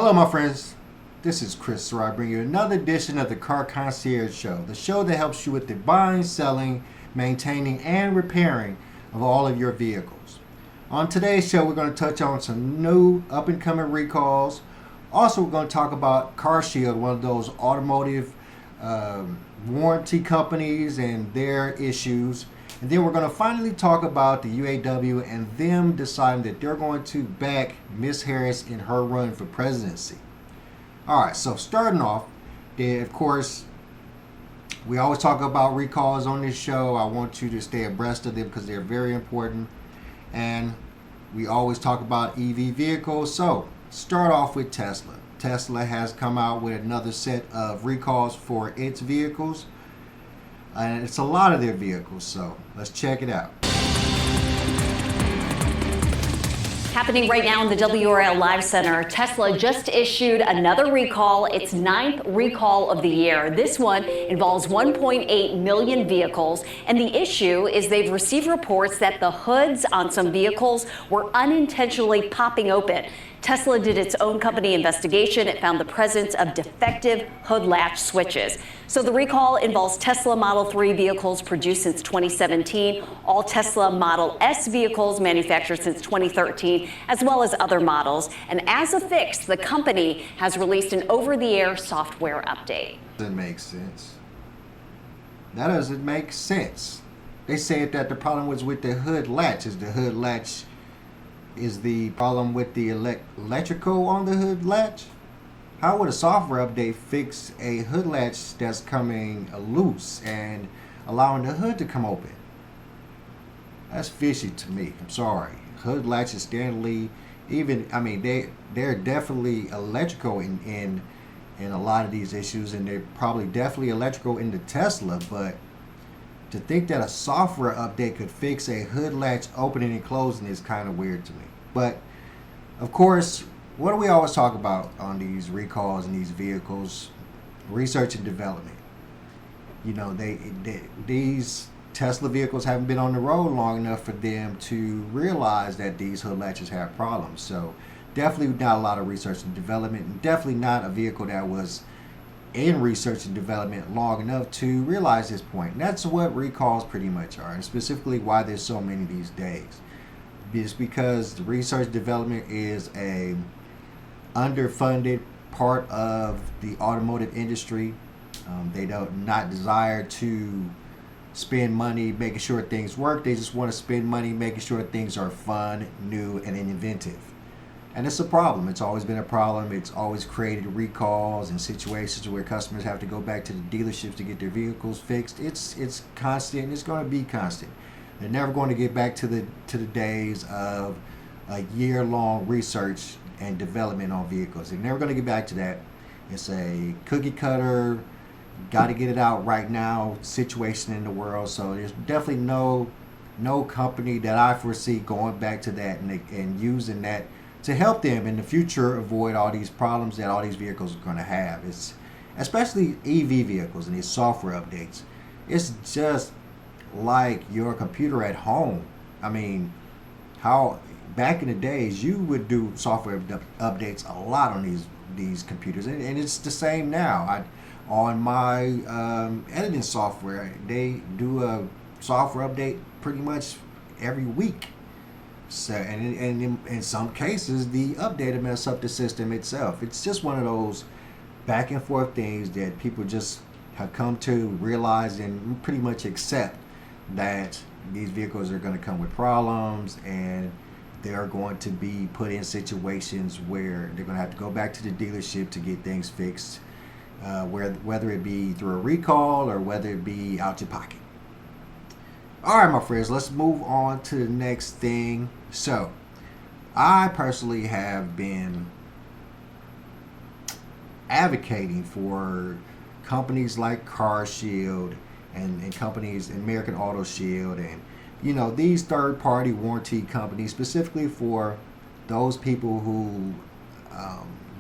Hello, my friends. This is Chris, so I bring you another edition of the Car Concierge Show, the show that helps you with the buying, selling, maintaining, and repairing of all of your vehicles. On today's show, we're going to touch on some new up-and-coming recalls. Also, we're going to talk about CarShield, one of those automotive warranty companies and their issues. And then we're going to finally talk about the UAW and them deciding that they're going to back Miss Harris in her run for presidency. All right, so starting off, of course, we always talk about recalls on this show. I want you to stay abreast of them because they're very important. And we always talk about EV vehicles. So start off with Tesla. Tesla has come out with another set of recalls for its vehicles. And it's a lot of their vehicles, so let's check it out. Happening right now in the WRL Live Center, Tesla just issued another recall, its 9th recall of the year. This one involves 1.8 million vehicles, and the issue is they've received reports that the hoods on some vehicles were unintentionally popping open. Tesla did its own company investigation. It found the presence of defective hood latch switches. So the recall involves Tesla Model 3 vehicles produced since 2017, all Tesla Model S vehicles manufactured since 2013, as well as other models. And as a fix, the company has released an over-the-air software update. Doesn't make sense. That doesn't make sense. They said that the problem was with the hood latch. Is the hood latch is the problem with the electrical on the hood latch? How would a software update fix a hood latch that's coming loose and allowing the hood to come open? That's fishy to me. I'm sorry. Hood latch is standardly, they're definitely electrical in a lot of these issues, and they're probably definitely electrical in the Tesla, but to think that a software update could fix a hood latch opening and closing is kind of weird to me. But, of course, what do we always talk about on these recalls and these vehicles? Research and development. You know, these Tesla vehicles haven't been on the road long enough for them to realize that these hood latches have problems. So, definitely not a lot of research and development, and definitely not a vehicle that was in research and development long enough to realize this point. And that's what recalls pretty much are, and specifically why there's so many these days. It's because the research and development is a underfunded part of the automotive industry. They don't not desire to spend money making sure things work. They just want to spend money making sure things are fun, new, and inventive. And it's a problem. It's always been a problem. It's always created recalls and situations where customers have to go back to the dealerships to get their vehicles fixed. It's constant, and it's going to be constant. They're never going to get back to the days of a year-long research and development on vehicles. They're never going to get back to that. It's a cookie cutter, got to get it out right now situation in the world. So there's definitely no company that I foresee going back to that and using that to help them in the future avoid all these problems that all these vehicles are going to have. It's especially EV vehicles and these software updates. It's just like your computer at home. I mean, how back in the days you would do software updates a lot on these computers, and it's the same now. On my editing software, they do a software update pretty much every week. So, and in some cases, the update will mess up the system itself. It's just one of those back and forth things that people just have come to realize and pretty much accept that these vehicles are going to come with problems, and they're going to be put in situations where they're going to have to go back to the dealership to get things fixed, whether it be through a recall or whether it be out your pocket. All right, my friends, let's move on to the next thing. So, I personally have been advocating for companies like CarShield and companies, American Auto Shield, and these third-party warranty companies, specifically for those people who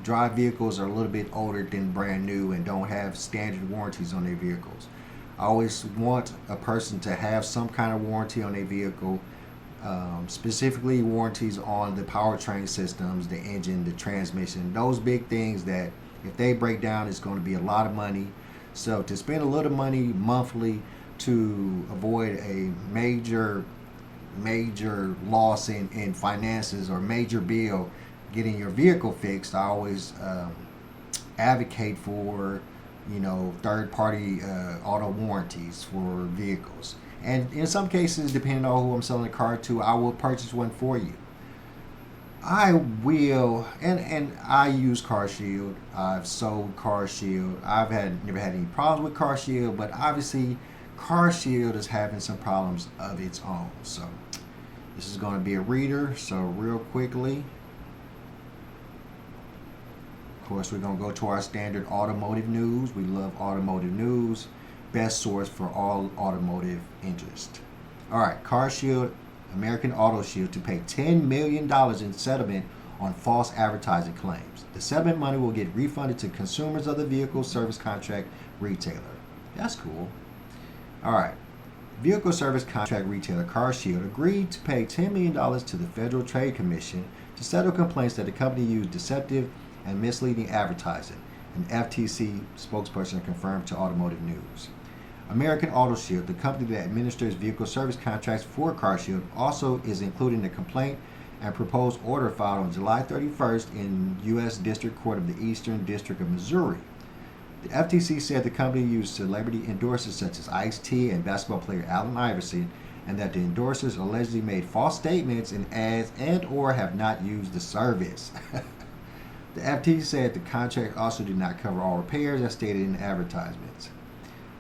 drive vehicles are a little bit older than brand new and don't have standard warranties on their vehicles. I always want a person to have some kind of warranty on their vehicle specifically warranties on the powertrain systems, the engine, the transmission, those big things that if they break down, it's going to be a lot of money. So to spend a little money monthly to avoid a major loss in finances or major bill getting your vehicle fixed, I always advocate for third party auto warranties for vehicles. And in some cases, depending on who I'm selling the car to, I will purchase one for you. I will, and I use CarShield. I've sold CarShield. I've never had any problems with CarShield, but obviously CarShield is having some problems of its own. So this is going to be a reader. So real quickly, of course, we're going to go to our standard automotive news. We love automotive news. Best source for all automotive interest. All right, CarShield, American Auto Shield, to pay $10 million in settlement on false advertising claims. The settlement money will get refunded to consumers of the vehicle service contract retailer. That's cool. All right, vehicle service contract retailer CarShield agreed to pay $10 million to the Federal Trade Commission to settle complaints that the company used deceptive and misleading advertising, an FTC spokesperson confirmed to Automotive News. American Auto Shield, the company that administers vehicle service contracts for CarShield, also is included in the complaint and proposed order filed on July 31st in U.S. District Court of the Eastern District of Missouri. The FTC said the company used celebrity endorsers such as Ice-T and basketball player Allen Iverson, and that the endorsers allegedly made false statements in ads and or have not used the service. The FTC said the contract also did not cover all repairs as stated in the advertisements.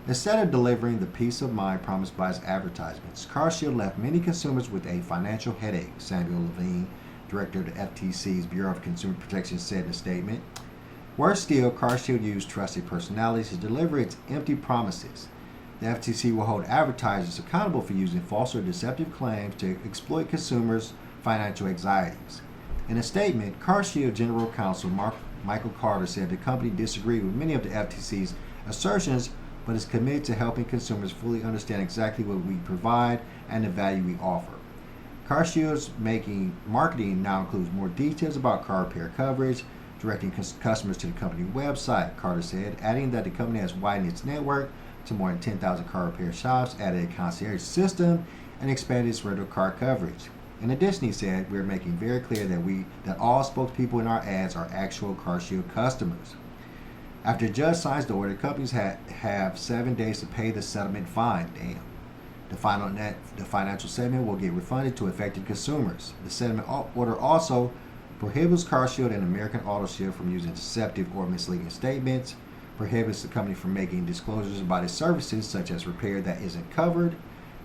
Instead of delivering the peace of mind promised by its advertisements, CarShield left many consumers with a financial headache, Samuel Levine, director of the FTC's Bureau of Consumer Protection, said in a statement. Worse still, CarShield used trusted personalities to deliver its empty promises. The FTC will hold advertisers accountable for using false or deceptive claims to exploit consumers' financial anxieties. In a statement, CarShield General Counsel Michael Carter said the company disagreed with many of the FTC's assertions, but is committed to helping consumers fully understand exactly what we provide and the value we offer. CarShield's marketing now includes more details about car repair coverage, directing customers to the company website, Carter said, adding that the company has widened its network to more than 10,000 car repair shops, added a concierge system, and expanded its rental car coverage. In addition, he said, we're making very clear that all spokespeople in our ads are actual CarShield customers. After the judge signs the order, companies have 7 days to pay the settlement fine. Damn. The financial settlement will get refunded to affected consumers. The settlement order also prohibits CarShield and American Auto Shield from using deceptive or misleading statements, prohibits the company from making disclosures about its services, such as repair that isn't covered,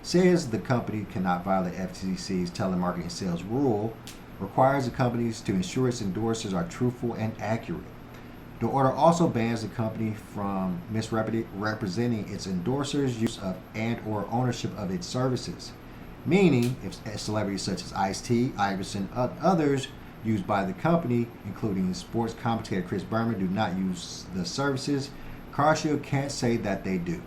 says the company cannot violate FTC's telemarketing sales rule, requires the companies to ensure its endorsers are truthful and accurate. The order also bans the company from misrepresenting its endorsers' use of and or ownership of its services, meaning if celebrities such as Ice-T, Iverson, and others used by the company, including sports commentator Chris Berman, do not use the services, CarShield can't say that they do.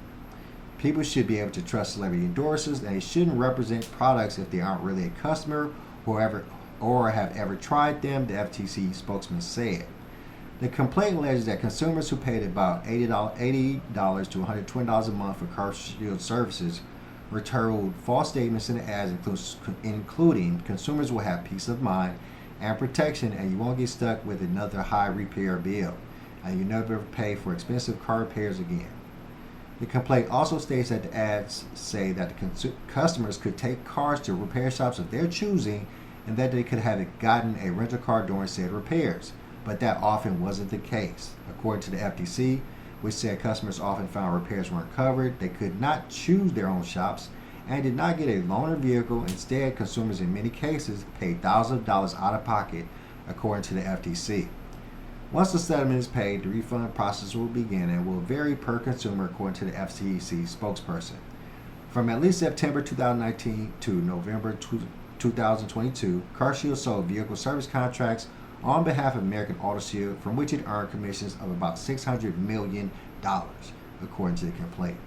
People should be able to trust celebrity endorsers, and they shouldn't represent products if they aren't really a customer or have ever tried them, the FTC spokesman said. The complaint alleges that consumers who paid about $80 to $120 a month for CarShield services were told false statements in the ads, including consumers will have peace of mind and protection, and you won't get stuck with another high repair bill, and you never pay for expensive car repairs again. The complaint also states that the ads say that the customers could take cars to repair shops of their choosing, and that they could have gotten a rental car during said repairs. But that often wasn't the case. According to the FTC, which said customers often found repairs weren't covered, they could not choose their own shops, and did not get a loaner vehicle. Instead, consumers in many cases paid thousands of dollars out of pocket, according to the FTC. Once the settlement is paid, the refund process will begin and will vary per consumer, according to the FTC spokesperson. From at least September 2019 to November 2022, CarShield sold vehicle service contracts on behalf of American Auto Shield, from which it earned commissions of about $600 million, according to the complaint.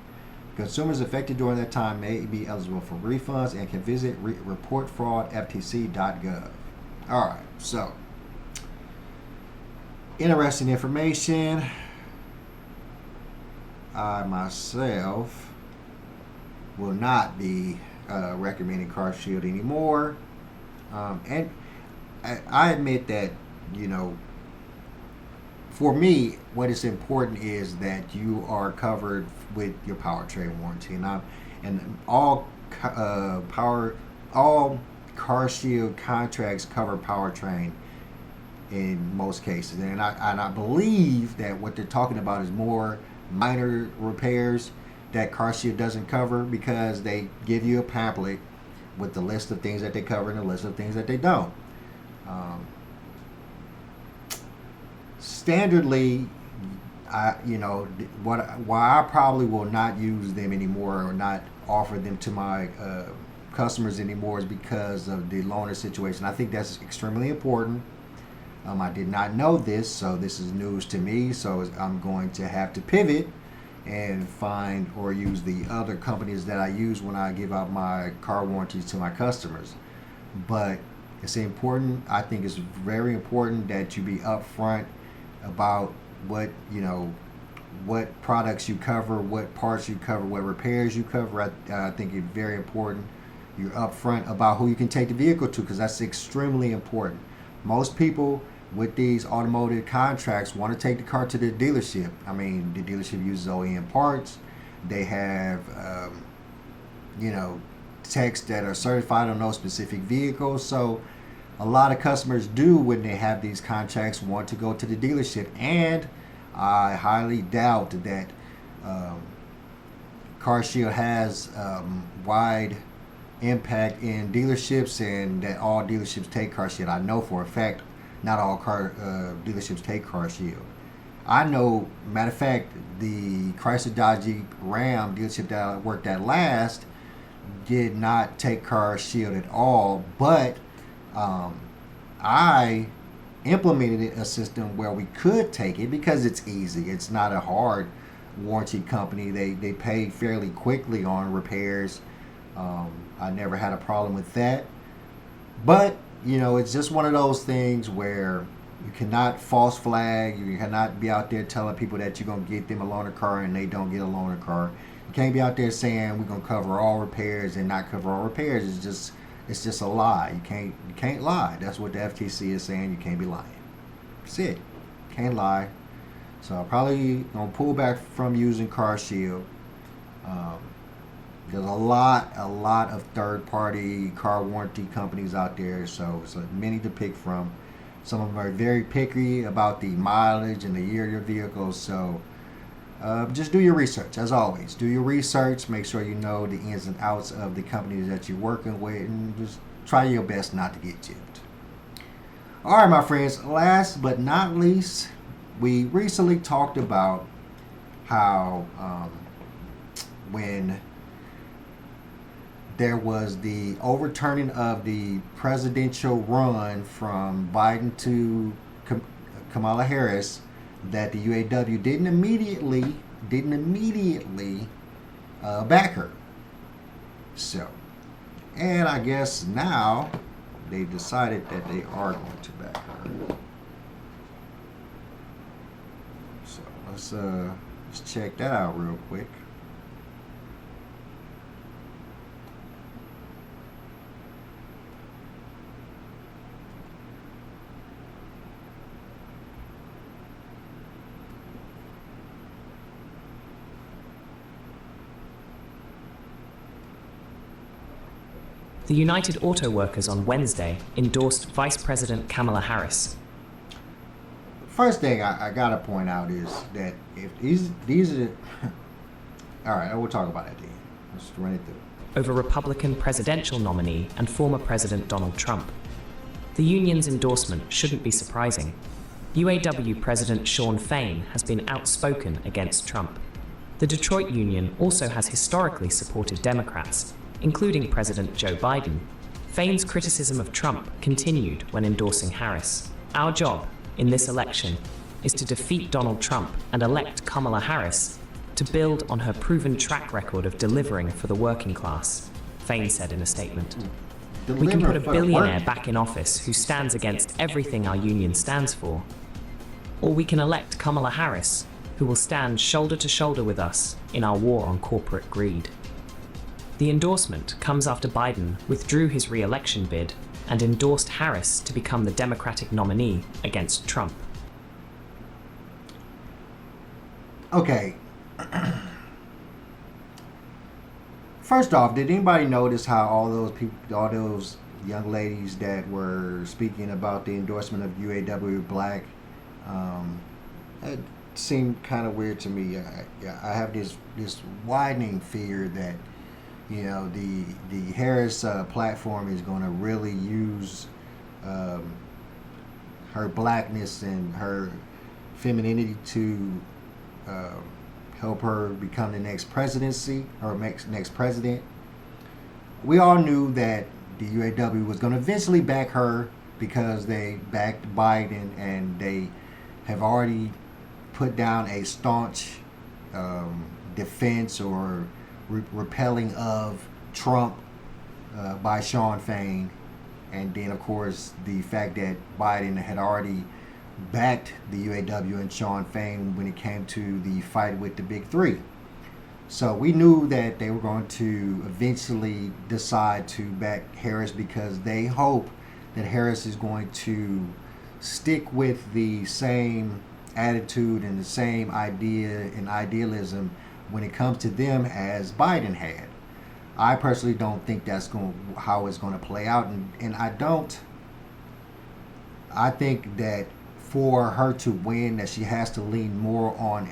Consumers affected during that time may be eligible for refunds and can visit reportfraudftc.gov. All right, so interesting information. I myself will not be recommending CarShield anymore. And I admit that, for me, what is important is that you are covered with your powertrain warranty, and all CarShield contracts cover powertrain in most cases, and I believe that what they're talking about is more minor repairs that CarShield doesn't cover, because they give you a pamphlet with the list of things that they cover and the list of things that they don't. Standardly, why I probably will not use them anymore or not offer them to my customers anymore is because of the loaner situation. I think that's extremely important. I did not know this, so this is news to me. So I'm going to have to pivot and find or use the other companies that I use when I give out my car warranties to my customers. But it's important. I think it's very important that you be upfront about what products you cover, what parts you cover, what repairs you cover. I think it's very important you're upfront about who you can take the vehicle to, because that's extremely important. Most people with these automotive contracts want to take the car to the dealership. I mean, the dealership uses OEM parts. They have techs that are certified on those specific vehicles. So a lot of customers do, when they have these contracts, want to go to the dealership, and I highly doubt that CarShield has wide impact in dealerships, and that all dealerships take CarShield. I know for a fact not all dealerships take CarShield. I know, matter of fact, the Chrysler Dodge Jeep Ram dealership that I worked at last did not take CarShield at all, but I implemented a system where we could take it because it's easy. It's not a hard warranty company. They pay fairly quickly on repairs. I never had a problem with that. But, it's just one of those things where you cannot false flag. You cannot be out there telling people that you're going to get them a loaner car and they don't get a loaner car. You can't be out there saying we're going to cover all repairs and not cover all repairs. It's just a lie. You can't lie. That's what the FTC is saying. You can't be lying. That's it. Can't lie. So I'm probably going to pull back from using CarShield. There's a lot of third-party car warranty companies out there, so many to pick from. Some of them are very picky about the mileage and the year of your vehicles. So just do your research, as always. Do your research. Make sure you know the ins and outs of the companies that you're working with, and just try your best not to get gypped. All right, my friends. Last but not least, we recently talked about how when there was the overturning of the presidential run from Biden to Kamala Harris, that the UAW didn't immediately back her. So, and I guess now they've decided that they are going to back her. So let's check that out real quick. The United Auto Workers on Wednesday endorsed Vice President Kamala Harris. First thing I gotta point out is that if these are all right, we'll talk about it then. Let's run it through. Over Republican presidential nominee and former President Donald Trump. The union's endorsement shouldn't be surprising. UAW President Shawn Fain has been outspoken against Trump. The Detroit union also has historically supported Democrats, including President Joe Biden. Fain's criticism of Trump continued when endorsing Harris. Our job in this election is to defeat Donald Trump and elect Kamala Harris, to build on her proven track record of delivering for the working class, Fain said in a statement. We can put a billionaire back in office who stands against everything our union stands for. Or we can elect Kamala Harris, who will stand shoulder to shoulder with us in our war on corporate greed. The endorsement comes after Biden withdrew his re-election bid and endorsed Harris to become the Democratic nominee against Trump. Okay. First off, did anybody notice how all those young ladies that were speaking about the endorsement of UAW black, it seemed kind of weird to me. I have this widening fear that, you know, the Harris platform is going to really use her blackness and her femininity to help her become the next presidency or next president. We all knew that the UAW was going to eventually back her because they backed Biden, and they have already put down a staunch defense or repelling of Trump by Shawn Fain. And then, of course, the fact that Biden had already backed the UAW and Shawn Fain when it came to the fight with the Big Three. So we knew that they were going to eventually decide to back Harris because they hope that Harris is going to stick with the same attitude and the same idea and idealism when it comes to them as Biden had. I personally don't think that's how it's going to play out, and I think that for her to win, that she has to lean more on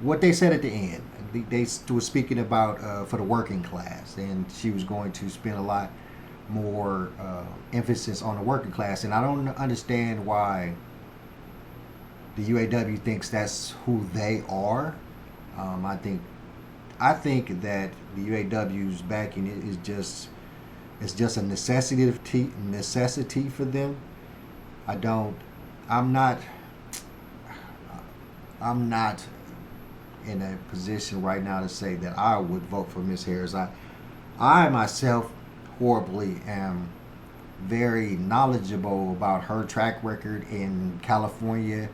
what they said at the end. They were speaking about for the working class, and she was going to spend a lot more emphasis on the working class. And I don't understand why the UAW thinks that's who they are. I think that the UAW's backing is just a necessity for them. I'm not in a position right now to say that I would vote for Ms. Harris. I myself horribly am very knowledgeable about her track record in California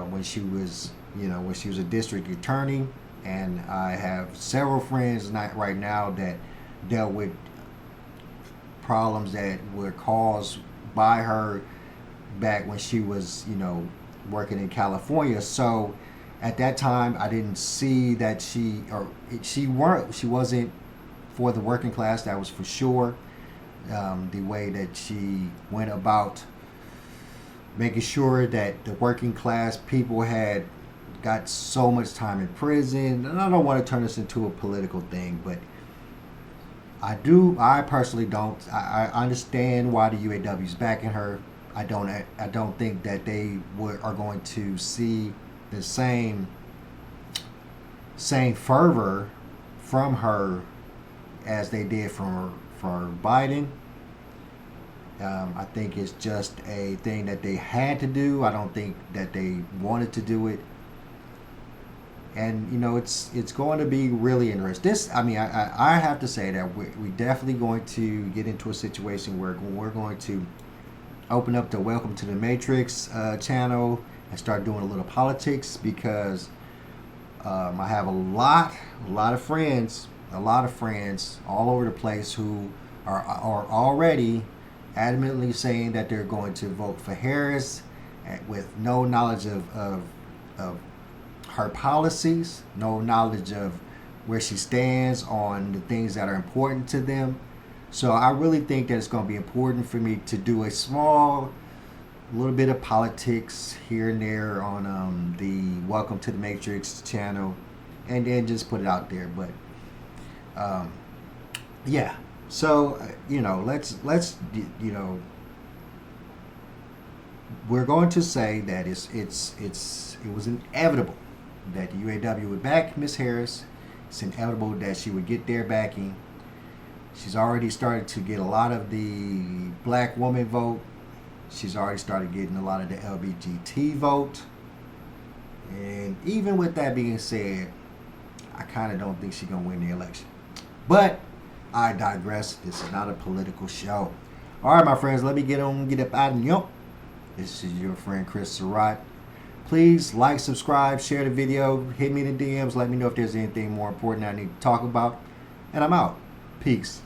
when she was a district attorney, and I have several friends right now that dealt with problems that were caused by her back when she was, working in California. So at that time, I didn't see that she wasn't for the working class. That was for sure. The way that she went about making sure that the working class people had got so much time in prison. And I don't want to turn this into a political thing, but I personally don't. I understand why the UAW is backing her. I don't think that they are going to see the same fervor from her as they did for Biden. I think it's just a thing that they had to do. I don't think that they wanted to do it. And it's going to be really interesting. I have to say that we're definitely going to get into a situation where we're going to open up the Welcome to the Matrix channel and start doing a little politics, because I have a lot of friends all over the place who are already adamantly saying that they're going to vote for Harris with no knowledge of her policies, no knowledge of where she stands on the things that are important to them. So I really think that it's going to be important for me to do a little bit of politics here and there on the Welcome to the Matrix channel, and then just put it out there. But yeah, so let's we're going to say that it was inevitable that the UAW would back Ms. Harris. It's inevitable that she would get their backing. She's already started to get a lot of the black woman vote. She's already started getting a lot of the LGBT vote. And even with that being said, I kind of don't think she's going to win the election. But I digress. This is not a political show. All right, my friends, let me get up out and yup. This is your friend Chris Surratt. Please like, subscribe, share the video, hit me in the DMs, let me know if there's anything more important I need to talk about. And I'm out. Peace.